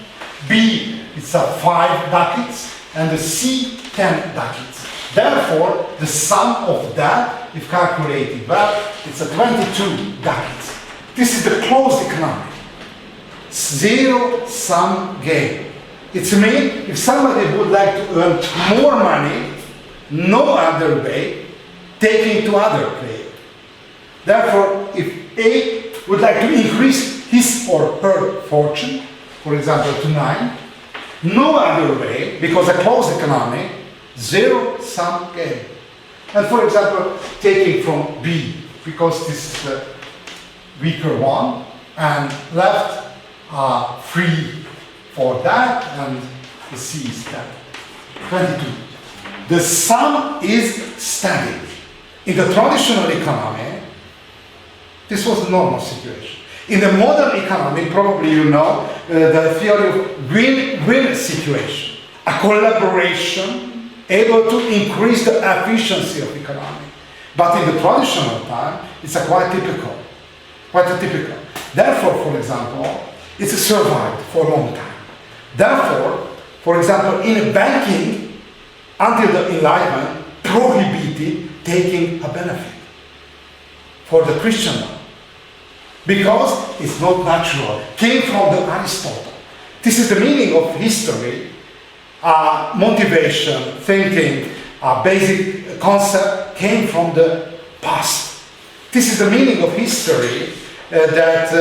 B, it's a 5 ducats, and the C, 10 ducats. Therefore, the sum of that, if calculated well, it's a 22 ducats. This is the closed economy. Zero-sum game. It means if somebody would like to earn more money, no other way, taking to other player. Therefore, if A would like to increase his or her fortune, for example, to 9, no other way, because a closed economy, zero-sum game. And for example, taking from B, because this is the weaker one, and left free for that, and the C is that. 22. The sum is steady. In the traditional economy, this was the normal situation. In the modern economy, probably you know the theory of win-win situation. A collaboration able to increase the efficiency of economy. But in the traditional time, it's quite typical. Therefore, for example, it's survived for a long time. Therefore, for example, in banking, until the Enlightenment, prohibited taking a benefit for the Christian one. Because it's not natural. Came from the Aristotle. This is the meaning of history, motivation, thinking, basic concept came from the past. This is the meaning of history that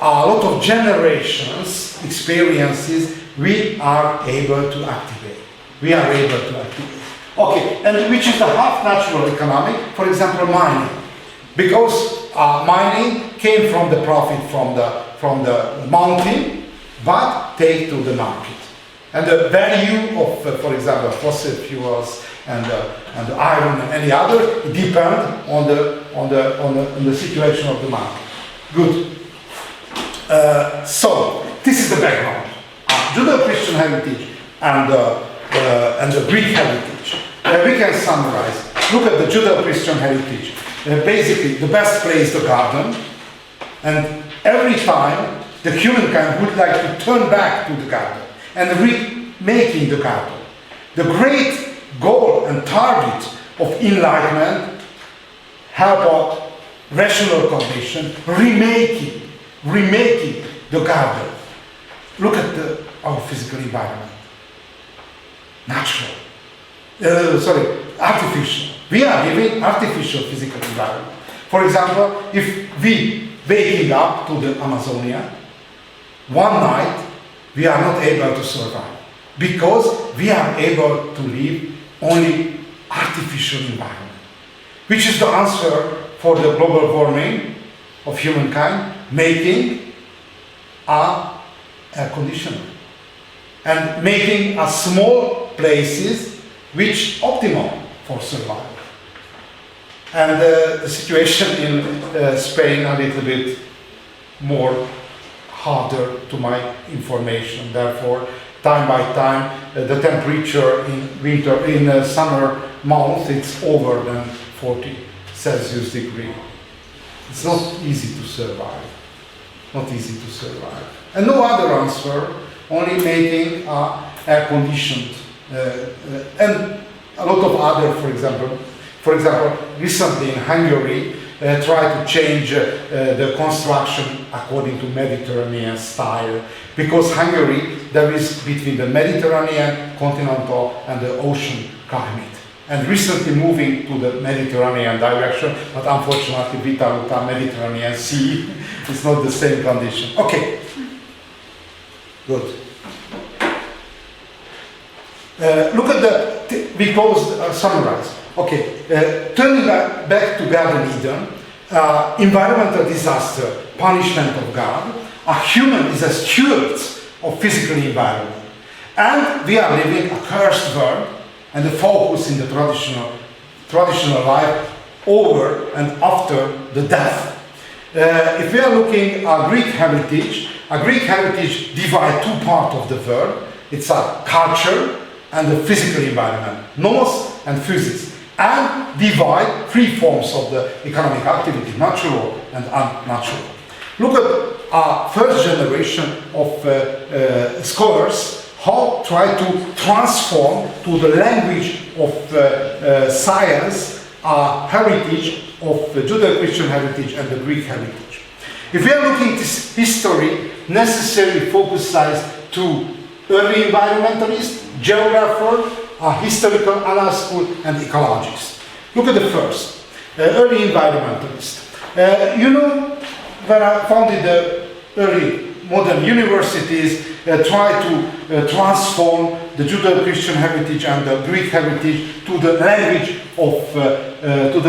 a lot of generations, experiences, we are able to activate. Okay, and which is the half natural economy, for example, mining. Because mining came from the profit from the mountain, but take to the market. And the value of, for example, fossil fuels and iron and any other depend on the situation of the market. Good. So this is the background. Judeo-Christian heritage and the Greek heritage. We can summarize. Look at the Judeo-Christian heritage. Basically, the best place is the garden, and every time the humankind would like to turn back to the garden and remaking the garden. The great goal and target of enlightenment help rational cognition, remaking the garden. Look at our physical environment. Natural. Artificial. We are living artificial physical environment. For example, if we waking up to the Amazonia, one night we are not able to survive because we are able to live only artificial environment. Which is the answer for the global warming of humankind, making a air conditioner and making a small places which optimal for survival. And the situation in Spain a little bit more harder to my information. Therefore, time by time, the temperature in summer months, it's over than 40 Celsius degree. It's not easy to survive. Not easy to survive. And no other answer, only making air conditioned. And a lot of other, for example, recently in Hungary, try to change the construction according to Mediterranean style, because Hungary, there is between the Mediterranean, continental and the ocean climate. And recently moving to the Mediterranean direction, but unfortunately without a Mediterranean Sea, it's not the same condition. Okay, good. Look at we summarize. Okay, turning back to Garden Eden, environmental disaster, punishment of God. A human is a steward of physical environment. And we are living a cursed world, and the focus in the traditional life over and after the death. If we are looking at Greek heritage divides two parts of the world. It's a culture and the physical environment, nomos and physis, and divide three forms of the economic activity, natural and unnatural. Look at our first generation of scholars how try to transform to the language of science heritage of the Judeo-Christian heritage and the Greek heritage. If we are looking at this history, necessarily focuses to early environmentalists, geographers, historical analysts, and ecologists. Look at the first, early environmentalist. When I founded the early modern universities, try to transform the Judeo-Christian heritage and the Greek heritage to the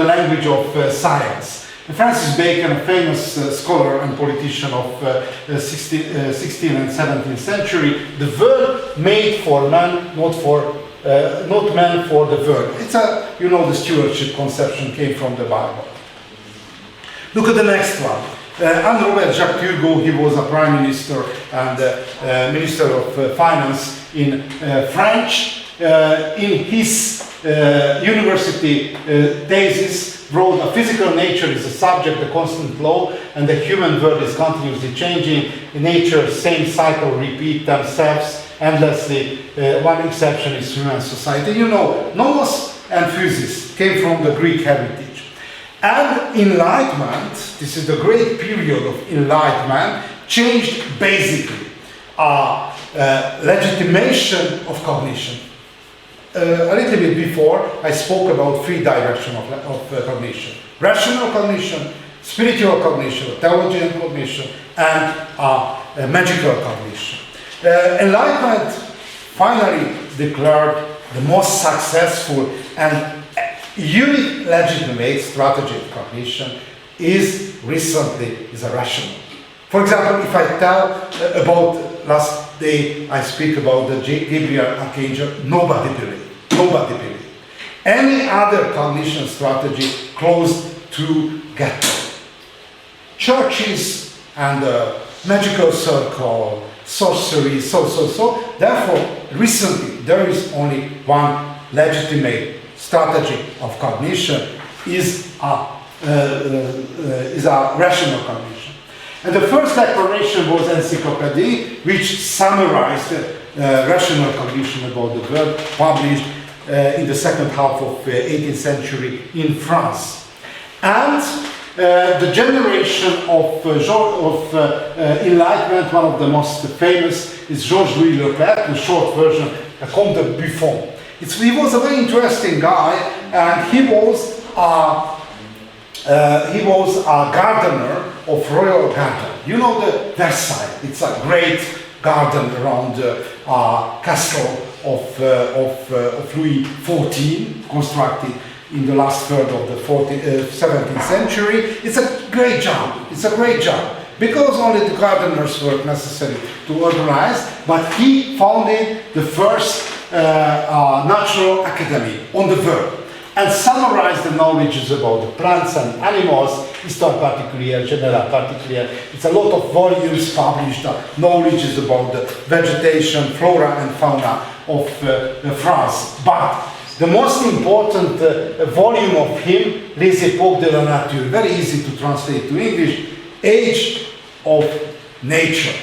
language of science. Francis Bacon, a famous scholar and politician of 16th and 17th century, the world made for man, not man for the world. It's the stewardship conception came from the Bible. Look at the next one. André Jacques Turgot, he was a prime minister and minister of finance in France. In his university thesis, wrote, "A physical nature is a subject, a constant law, and the human world is continuously changing. In nature, same cycle repeat themselves endlessly. One exception is human society." Nomos and physis came from the Greek heritage. And Enlightenment, this is the great period of Enlightenment, changed basically legitimation of cognition. A little bit before, I spoke about three directions of cognition. Rational cognition, spiritual cognition, theological cognition, and magical cognition. Enlightenment finally declared the most successful and unique legitimate strategy of cognition is a rational. For example, if I tell about last day I speak about the Gabriel Archangel, nobody believed. Any other cognition strategy closed to ghetto. Churches and magical circle, sorcery, so. Therefore, recently there is only one legitimate strategy of cognition is a rational cognition. And the first declaration was Encyclopedia, which summarized rational cognition about the world, published in the second half of 18th century in France. And The generation of Enlightenment, one of the most famous is Georges Louis Leclerc, the short version, Comte de Buffon. He was a very interesting guy, and he was a gardener of Royal Garden. You know the Versailles. It's a great garden around castle of Louis XIV, constructed in the last third of the 17th century. It's a great job. It's a great job because only the gardeners were necessary to organize. But he founded the first natural academy on the verb and summarized the knowledges about the plants and animals, Histoire particulière, Générale particulière. It's a lot of volumes published, knowledges about the vegetation, flora and fauna of France. But the most important volume of him, Les Époques de la Nature, very easy to translate to English, Age of Nature.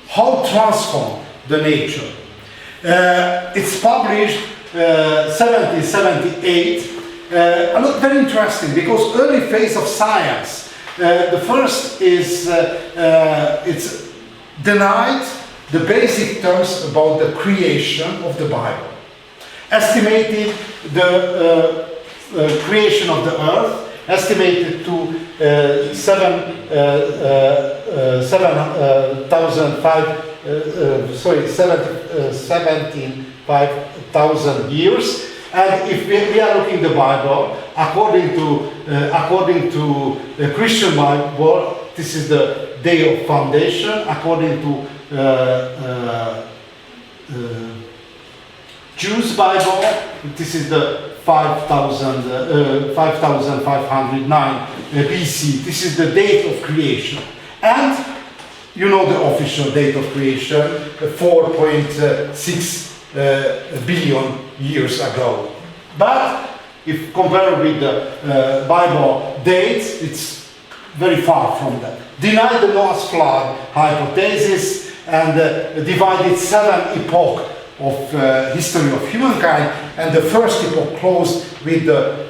How transform the nature. It's published 1778, very interesting because early phase of science. The first is it's denied the basic terms about the creation of the Bible. Estimated the creation of the earth, estimated to 17,500 years. And if we are looking the Bible, according to the Christian Bible, this is the day of foundation. According to Jews Bible, this is the 5509 BC. This is the date of creation. And you know the official date of creation, 4.6 billion years ago. But if compared with the Bible dates, it's very far from that. Denied the Noah's flood hypothesis and divided 7 epochs of history of humankind, and the first epoch closed with the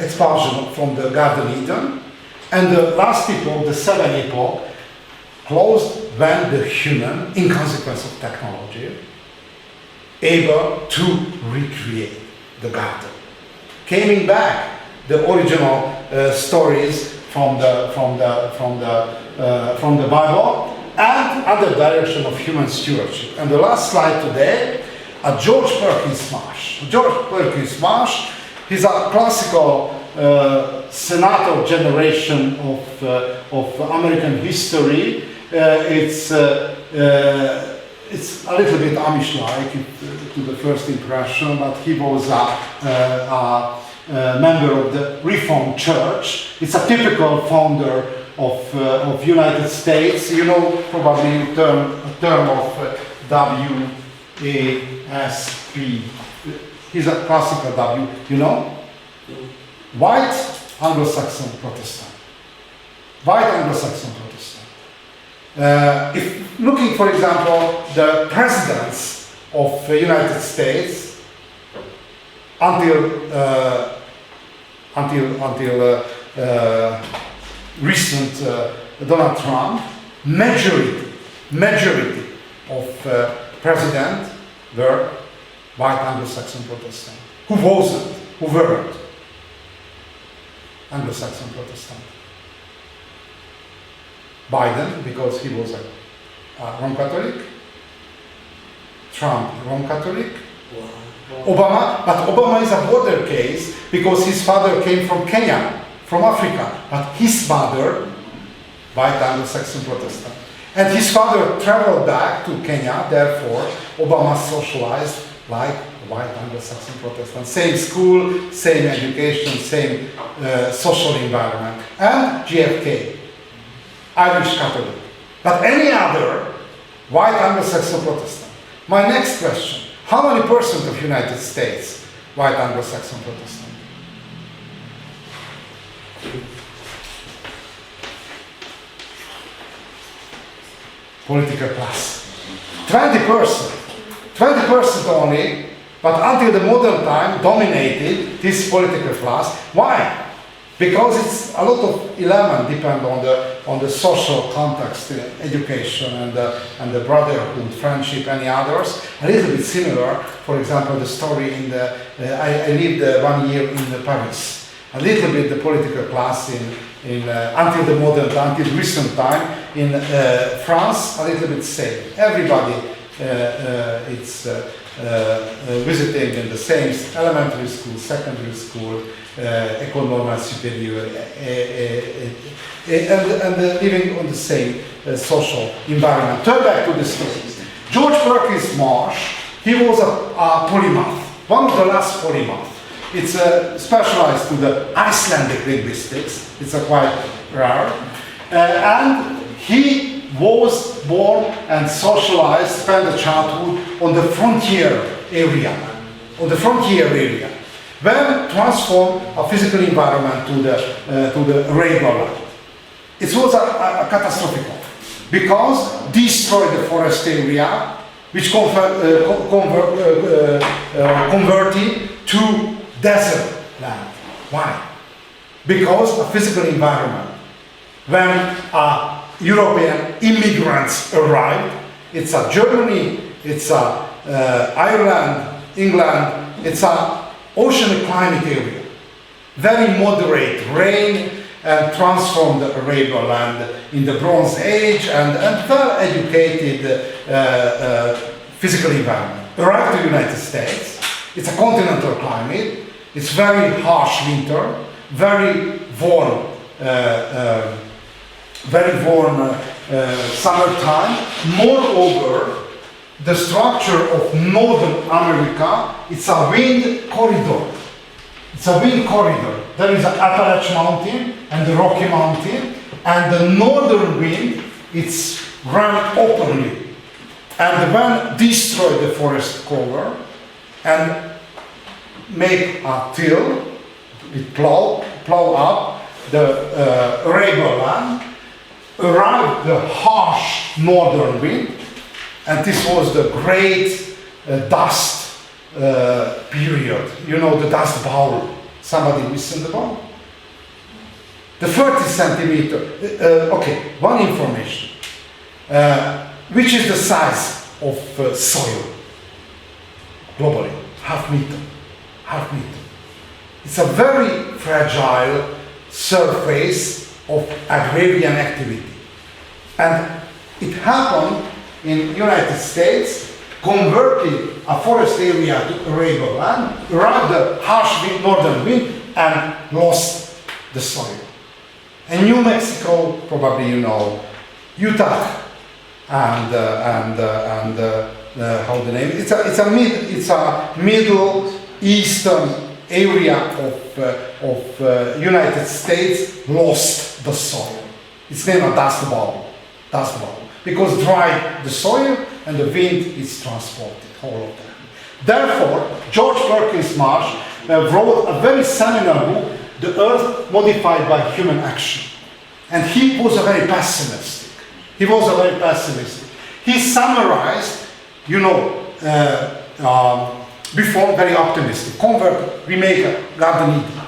expulsion from the Garden Eden, and the last epoch, the 7th epoch, closed when the human, in consequence of technology, able to recreate the garden, coming back the original stories from the Bible, and under direction of human stewardship. And the last slide today, George Perkins Marsh. George Perkins Marsh, he's a classical senator generation of American history. It's a little bit Amish-like to the first impression, but he was a member of the Reformed Church. It's a typical founder of United States. You know probably a term of WASP. He's a classical W, you know? White Anglo-Saxon Protestant. White Anglo-Saxon Protestant. If looking, for example, the presidents of the United States until recent Donald Trump, majority of president were white Anglo-Saxon Protestant. Who weren't Anglo-Saxon Protestant? Biden, because he was a Roman Catholic. Trump, Roman Catholic. Obama, but Obama is a border case because his father came from Kenya, from Africa, but his mother, white Anglo-Saxon Protestant. And his father traveled back to Kenya, therefore Obama socialized like white Anglo-Saxon Protestant. Same school, same education, same social environment. And JFK, Irish Catholic. But any other white Anglo-Saxon Protestant. My next question, how many percent of United States white Anglo-Saxon Protestant? Political class. 20%. 20% only, but until the modern time dominated this political class. Why? Because it's a lot of element depend on the social context, education and the brotherhood, friendship, any others. A little bit similar. For example, the story in the I lived 1 year in Paris. A little bit the political class in until the modern, until recent time in France. A little bit same. Everybody it's visiting in the same elementary school, secondary school. École normale supérieure, and living on the same social environment. Turn back to the stories. George Perkins Marsh, he was a polymath, one of the last polymath. It's specialized to the Icelandic linguistics. It's quite rare, and he was born and socialized, spent a childhood on the frontier area, when transformed a physical environment to the regular land. It was a catastrophic because destroyed the forest area, which converted to desert land. Why? Because a physical environment. When European immigrants arrived, it's a Germany, it's a Ireland, England, it's a ocean climate area, very moderate rain, and transformed the Arabian land in the Bronze Age and well-educated physical environment. Arrived to the United States, it's a continental climate, it's very harsh winter, very warm summertime. Moreover, the structure of Northern America, it's a wind corridor. There is an Appalachian Mountain and the Rocky Mountain, and the northern wind, it's run openly. And when destroy the forest cover and make a till, it plow up the Arabian land, arrived the harsh northern wind, and this was the great dust period. You know, the dust bowl. Somebody listened about? The 30 centimeter. Okay, one information. Which is the size of soil globally? Half meter. It's a very fragile surface of agrarian activity. And it happened in United States, converted a forest area to arable land, arrived the harsh northern wind, and lost the soil. And New Mexico, probably you know, Utah, and how the name? It's a Middle Eastern area of United States lost the soil. It's named a dust bowl, because dry the soil and the wind is transported, all of them. Therefore, George Perkins Marsh wrote a very seminal book, The Earth Modified by Human Action. And he was very pessimistic. He summarized, before very optimistic. Convert, we make a garden Eden.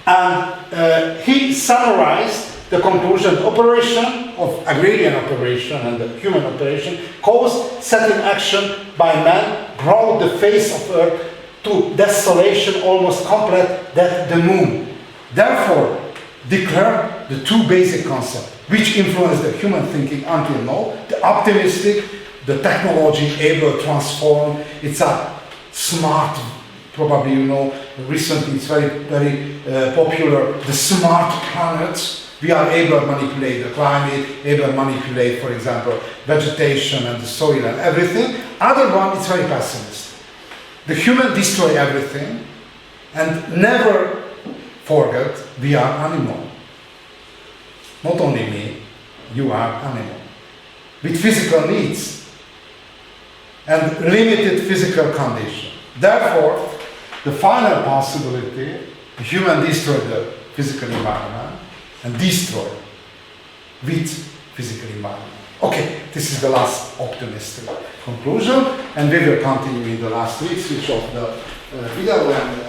And he summarized the conclusion, operation of agrarian operation and the human operation caused certain action by man, brought the face of earth to desolation almost complete that the moon. Therefore, declare the two basic concepts which influence the human thinking until now, the optimistic, the technology able to transform. It's a smart, probably you know, recently it's very popular, the smart planets. We are able to manipulate the climate, able to manipulate, for example, vegetation and the soil and everything. Other one is very pessimistic. The human destroy everything and never forget we are animal. Not only me, you are animal. With physical needs and limited physical condition. Therefore, the final possibility, the human destroy the physical environment and destroy with physical environment. Okay, this is the last optimistic conclusion, and we will continue in the last week, switch off the video and